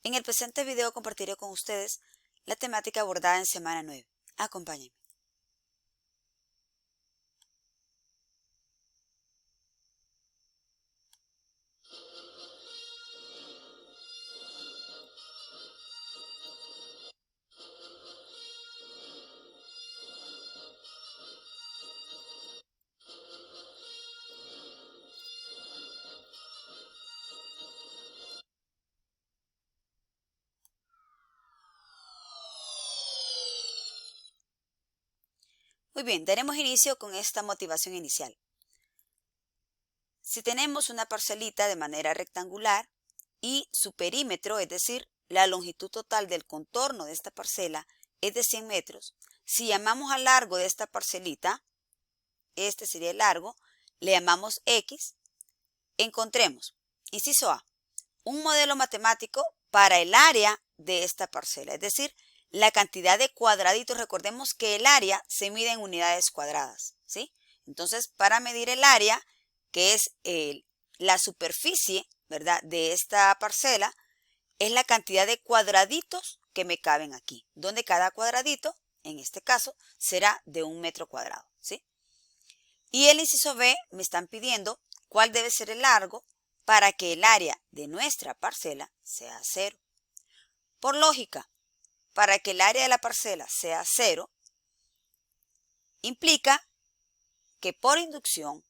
En el presente video compartiré con ustedes la temática abordada en semana 9. Acompáñenme. Muy bien, daremos inicio con esta motivación inicial. Si tenemos una parcelita de manera rectangular y su perímetro, es decir, la longitud total del contorno de esta parcela es de 100 metros, si llamamos al largo de esta parcelita, este sería el largo, le llamamos X, encontremos, inciso A, un modelo matemático para el área de esta parcela, es decir, la cantidad de cuadraditos. Recordemos que el área se mide en unidades cuadradas, ¿sí? Entonces, para medir el área, que es la superficie, ¿verdad?, de esta parcela, es la cantidad de cuadraditos que me caben aquí, donde cada cuadradito, en este caso, será de 1 metro cuadrado, ¿sí? Y el inciso B me están pidiendo cuál debe ser el largo para que el área de nuestra parcela sea 0. Por lógica, para que el área de la parcela sea 0, implica que por inducción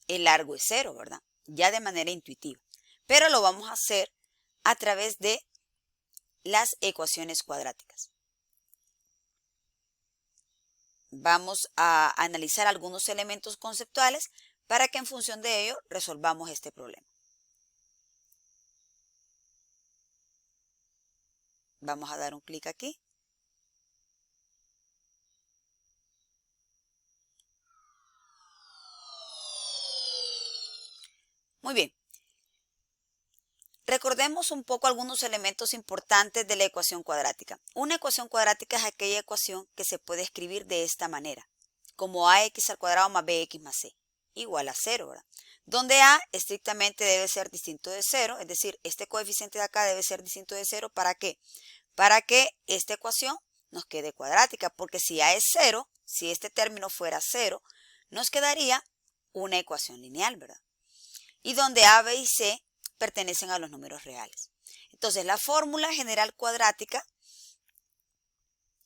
el largo es 0, ¿verdad? Ya de manera intuitiva. Pero lo vamos a hacer a través de las ecuaciones cuadráticas. Vamos a analizar algunos elementos conceptuales para que en función de ello resolvamos este problema. Vamos a dar un clic aquí. Muy bien. Recordemos un poco algunos elementos importantes de la ecuación cuadrática. Una ecuación cuadrática es aquella ecuación que se puede escribir de esta manera, como ax al cuadrado más bx más c, igual a 0, ¿verdad? Donde a estrictamente debe ser distinto de 0, es decir, este coeficiente de acá debe ser distinto de 0, ¿para qué? Para que esta ecuación nos quede cuadrática, porque si a es 0, si este término fuera 0, nos quedaría una ecuación lineal, ¿verdad? Y donde a, b y c pertenecen a los números reales. Entonces, la fórmula general cuadrática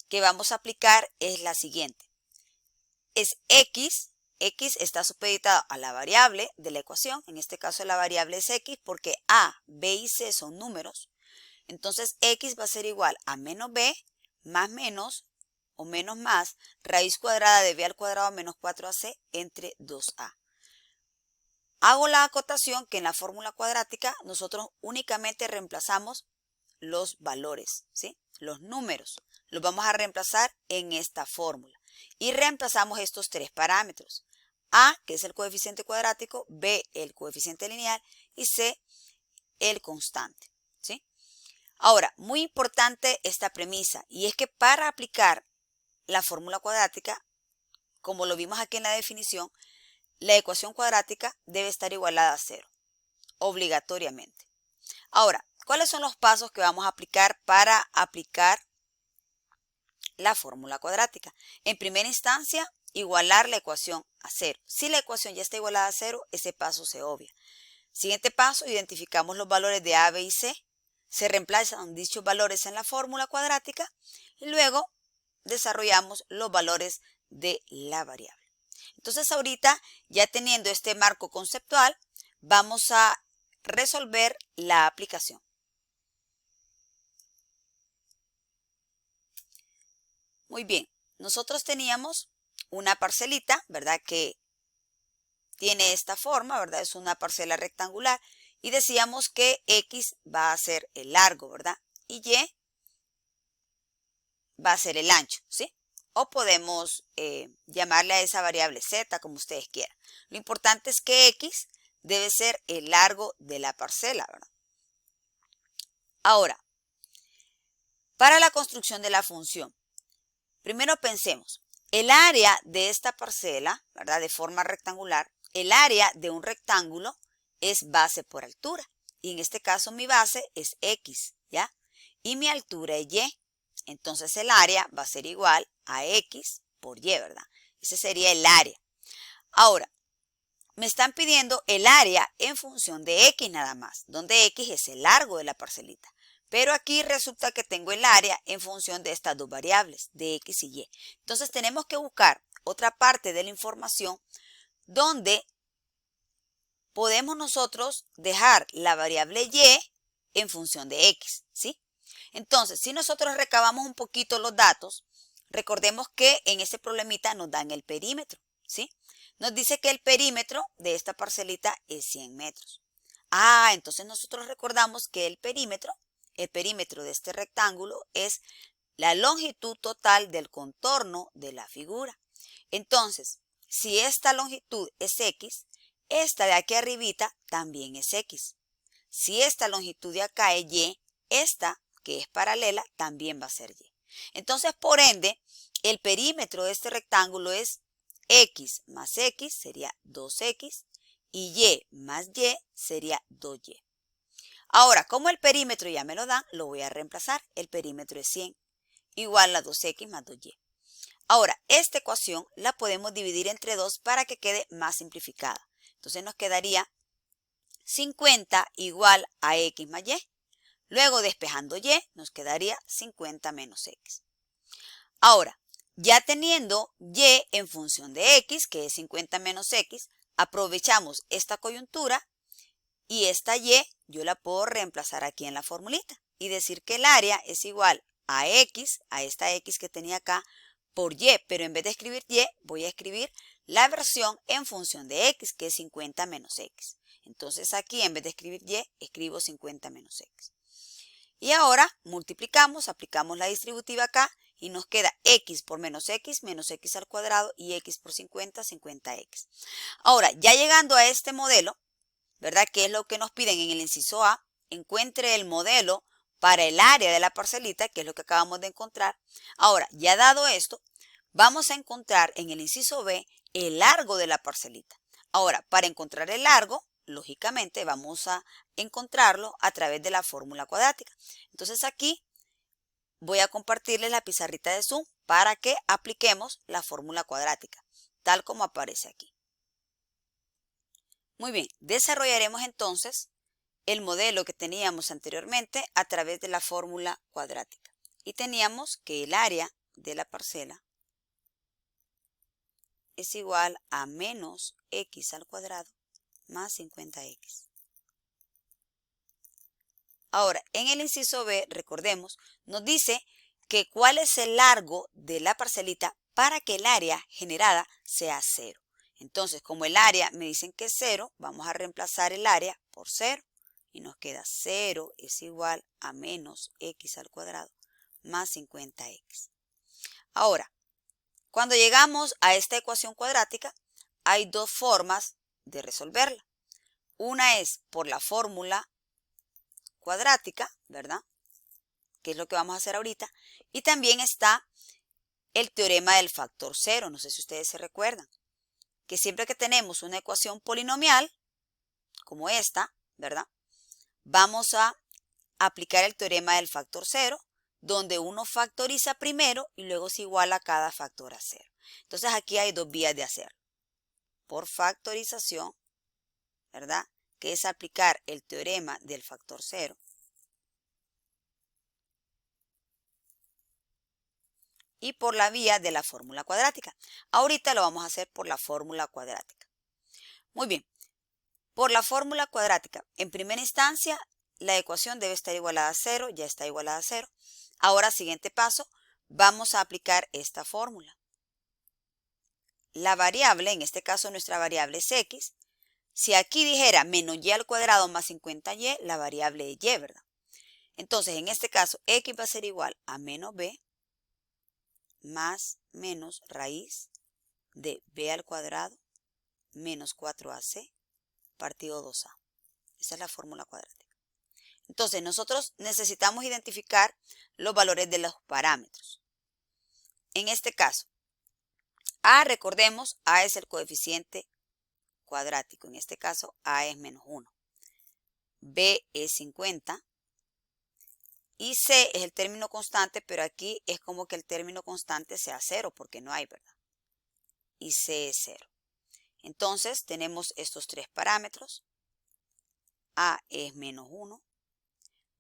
que vamos a aplicar es la siguiente. Es x está supeditado a la variable de la ecuación, en este caso la variable es x porque a, b y c son números. Entonces, x va a ser igual a menos b más menos o menos más raíz cuadrada de b al cuadrado menos 4ac entre 2a. Hago la acotación que en la fórmula cuadrática nosotros únicamente reemplazamos los valores, ¿sí? Los números. Los vamos a reemplazar en esta fórmula. Y reemplazamos estos tres parámetros. A, que es el coeficiente cuadrático, B, el coeficiente lineal y C, el constante, ¿sí? Ahora, muy importante esta premisa, y es que para aplicar la fórmula cuadrática, como lo vimos aquí en la definición, la ecuación cuadrática debe estar igualada a 0, obligatoriamente. Ahora, ¿cuáles son los pasos que vamos a aplicar para aplicar la fórmula cuadrática? En primera instancia, igualar la ecuación a 0. Si la ecuación ya está igualada a 0, ese paso se obvia. Siguiente paso, identificamos los valores de a, b y c. Se reemplazan dichos valores en la fórmula cuadrática y luego desarrollamos los valores de la variable. Entonces ahorita, ya teniendo este marco conceptual, vamos a resolver la aplicación. Muy bien, nosotros teníamos una parcelita, ¿verdad?, que tiene esta forma, ¿verdad? Es una parcela rectangular y decíamos que x va a ser el largo, ¿verdad? Y y va a ser el ancho, ¿sí? O podemos llamarle a esa variable z, como ustedes quieran. Lo importante es que x debe ser el largo de la parcela, ¿verdad? Ahora, para la construcción de la función, primero pensemos, el área de esta parcela, ¿verdad?, de forma rectangular, el área de un rectángulo es base por altura. y en este caso mi base es X, ¿ya? Y mi altura es Y. Entonces el área va a ser igual a X por Y, ¿verdad? Ese sería el área. Ahora, me están pidiendo el área en función de X nada más, donde X es el largo de la parcelita. Pero aquí resulta que tengo el área en función de estas dos variables, de X y Y. Entonces tenemos que buscar otra parte de la información donde podemos nosotros dejar la variable Y en función de X, ¿sí? Entonces, si nosotros recabamos un poquito los datos, recordemos que en este problemita nos dan el perímetro, ¿sí? Nos dice que el perímetro de esta parcelita es 100 metros. Ah, entonces nosotros recordamos que el perímetro de este rectángulo es la longitud total del contorno de la figura. Entonces, si esta longitud es X, esta de aquí arribita también es X. Si esta longitud de acá es Y, esta que es paralela también va a ser Y. Entonces, por ende, el perímetro de este rectángulo es X más X sería 2X y Y más Y sería 2Y. Ahora, como el perímetro ya me lo dan, lo voy a reemplazar. El perímetro es 100 igual a 2X más 2Y. Ahora, esta ecuación la podemos dividir entre 2 para que quede más simplificada. Entonces nos quedaría 50 igual a X más Y. Luego despejando Y nos quedaría 50 menos X. Ahora, ya teniendo Y en función de X, que es 50 menos X, aprovechamos esta coyuntura y esta Y yo la puedo reemplazar aquí en la formulita y decir que el área es igual a X, a esta X que tenía acá, por Y, pero en vez de escribir Y, voy a escribir la versión en función de X, que es 50 menos X. Entonces aquí en vez de escribir Y, escribo 50 menos X. Y ahora multiplicamos, aplicamos la distributiva acá y nos queda X por menos X al cuadrado y X por 50, 50X. Ahora, ya llegando a este modelo, ¿verdad? ¿Qué es lo que nos piden en el inciso A? Encuentre el modelo para el área de la parcelita, que es lo que acabamos de encontrar. Ahora, ya dado esto, vamos a encontrar en el inciso B el largo de la parcelita. Ahora, para encontrar el largo, lógicamente vamos a encontrarlo a través de la fórmula cuadrática. Entonces aquí voy a compartirles la pizarrita de Zoom para que apliquemos la fórmula cuadrática, tal como aparece aquí. Muy bien, desarrollaremos entonces el modelo que teníamos anteriormente a través de la fórmula cuadrática. Y teníamos que el área de la parcela es igual a menos X al cuadrado más 50X. Ahora, en el inciso B, recordemos, nos dice que cuál es el largo de la parcelita para que el área generada sea 0. Entonces, como el área me dicen que es 0, vamos a reemplazar el área por 0. Y nos queda 0 es igual a menos X al cuadrado más 50X. Ahora, cuando llegamos a esta ecuación cuadrática, hay dos formas de resolverla. Una es por la fórmula cuadrática, ¿verdad? Que es lo que vamos a hacer ahorita. Y también está el teorema del factor cero. No sé si ustedes se recuerdan. Que siempre que tenemos una ecuación polinomial, como esta, ¿verdad? Vamos a aplicar el teorema del factor cero, donde uno factoriza primero y luego se iguala cada factor a cero. Entonces aquí hay dos vías de hacerlo. Por factorización, ¿verdad? Que es aplicar el teorema del factor cero. Y por la vía de la fórmula cuadrática. Ahorita lo vamos a hacer por la fórmula cuadrática. Muy bien. Por la fórmula cuadrática, en primera instancia, la ecuación debe estar igualada a 0, ya está igualada a 0. Ahora, siguiente paso, vamos a aplicar esta fórmula. La variable, en este caso nuestra variable es X. Si aquí dijera menos Y al cuadrado más 50Y, la variable es Y, ¿verdad? Entonces, en este caso, X va a ser igual a menos B más menos raíz de B al cuadrado menos 4AC partido 2A. Esa es la fórmula cuadrática. Entonces, nosotros necesitamos identificar los valores de los parámetros. En este caso, A, recordemos, A es el coeficiente cuadrático. En este caso, A es menos 1. B es 50 y C es el término constante, pero aquí es como que el término constante sea 0 porque no hay, ¿verdad? Y C es 0. Entonces tenemos estos tres parámetros. A es menos 1,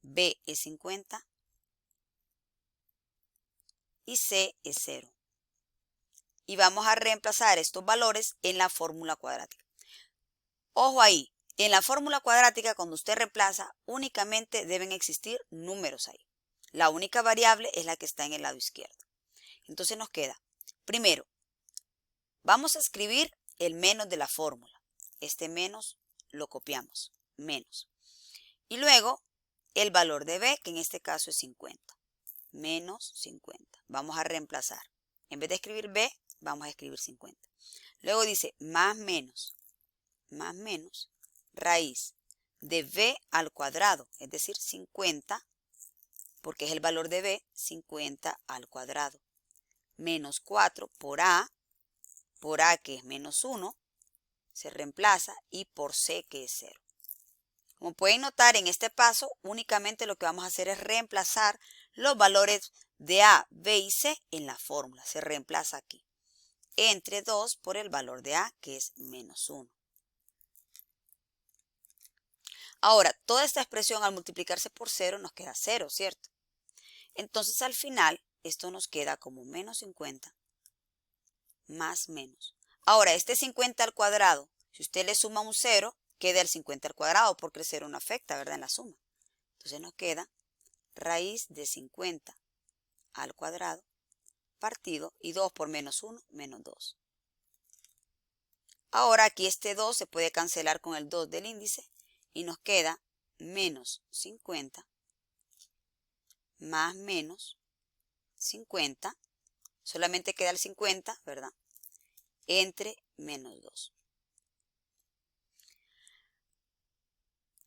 B es 50 y C es 0. Y vamos a reemplazar estos valores en la fórmula cuadrática. Ojo ahí, en la fórmula cuadrática cuando usted reemplaza únicamente deben existir números ahí. La única variable es la que está en el lado izquierdo. Entonces nos queda, primero, vamos a escribir el menos de la fórmula. Este menos lo copiamos, menos. Y luego el valor de B, que en este caso es 50. Menos 50. Vamos a reemplazar. En vez de escribir B, vamos a escribir 50. Luego dice más menos, raíz de B al cuadrado, es decir, 50, porque es el valor de B, 50 al cuadrado. Menos 4 por A que es menos 1, se reemplaza, y por C que es 0. Como pueden notar, en este paso únicamente lo que vamos a hacer es reemplazar los valores de A, B y C en la fórmula. Se reemplaza aquí. Entre 2 por el valor de A, que es menos 1. Ahora, toda esta expresión al multiplicarse por 0 nos queda 0, ¿cierto? Entonces al final esto nos queda como menos 50 más menos. Ahora, este 50 al cuadrado, si usted le suma un 0, queda el 50 al cuadrado porque el 0 no afecta, ¿verdad? En la suma. Entonces nos queda raíz de 50 al cuadrado partido, y 2 por menos 1, menos 2. Ahora aquí este 2 se puede cancelar con el 2 del índice y nos queda menos 50 más menos 50. Solamente queda el 50, ¿verdad? Entre menos 2.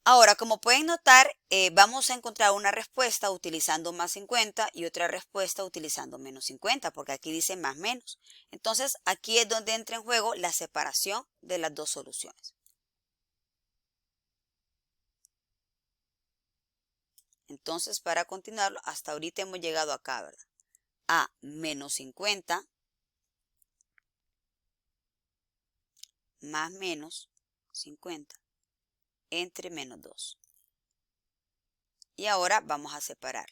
Ahora, como pueden notar, vamos a encontrar una respuesta utilizando más 50 y otra respuesta utilizando menos 50, porque aquí dice más menos. Entonces, aquí es donde entra en juego la separación de las dos soluciones. Entonces, para continuarlo, hasta ahorita hemos llegado acá, ¿verdad? A menos 50 más menos 50 entre menos 2. Y ahora vamos a separar.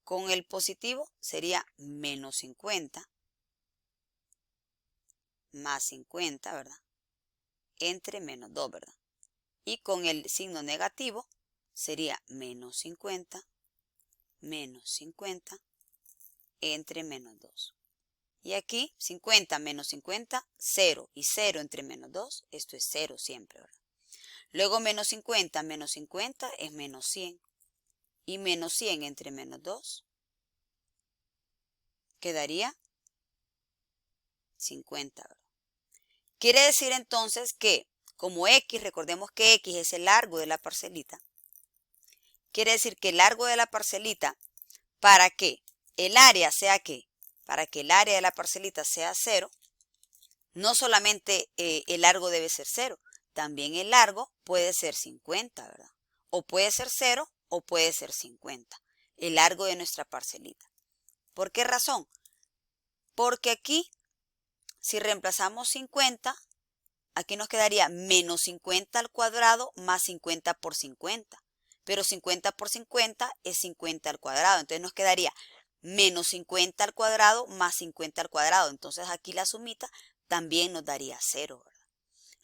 Con el positivo sería menos 50 más 50, ¿verdad? Entre menos 2, ¿verdad? Y con el signo negativo sería menos 50 entre menos 2. Y aquí 50 menos 50, 0. Y 0 entre menos 2, esto es 0 siempre, ¿verdad? Luego menos 50 es menos 100. Y menos 100 entre menos 2 quedaría 50, ¿verdad? Quiere decir entonces que como X, recordemos que X es el largo de la parcelita, quiere decir que el largo de la parcelita, para que el área sea ¿qué? Para que el área de la parcelita sea 0, no solamente el largo debe ser 0, también el largo puede ser 50, ¿verdad? O puede ser 0 o puede ser 50, el largo de nuestra parcelita. ¿Por qué razón? Porque aquí, si reemplazamos 50, aquí nos quedaría menos 50 al cuadrado más 50 por 50. Pero 50 por 50 es 50 al cuadrado. Entonces nos quedaría menos 50 al cuadrado más 50 al cuadrado. Entonces aquí la sumita también nos daría 0, ¿verdad?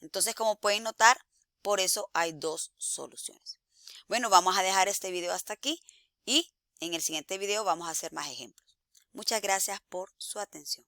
Entonces, como pueden notar, por eso hay dos soluciones. Bueno, vamos a dejar este video hasta aquí y en el siguiente video vamos a hacer más ejemplos. Muchas gracias por su atención.